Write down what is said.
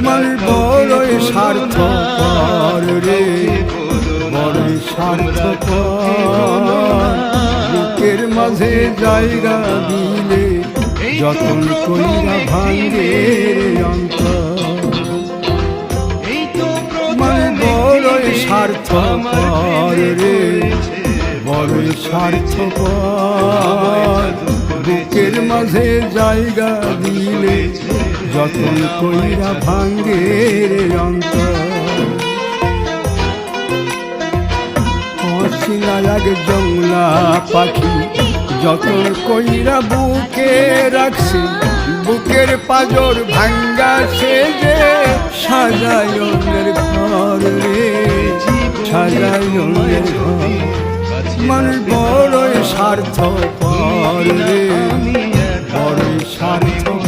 মান বড়ই স্বার্থপর রে, বড়ই স্বার্থপর। বুকের মাঝে জায়গা দিলে যতন কইরা ভাঙ্গে অন্তর। মান বড়ই স্বার্থপর রে, বড়ই স্বার্থপর। বুকের মাঝে জায়গা দিলে যতন কইরা ভাঙ্গে অন্তর। অচিনা এক জংলা পাখি যতন কইরা বুকে রাখছি, বুকের পাজর ভাঙ্গা সে যে সাজায় অন্যের ঘর রে, সাজায় অন্যের ঘর। মানুষ বড়ই স্বার্থপর রে, বড়ই স্বার্থপর।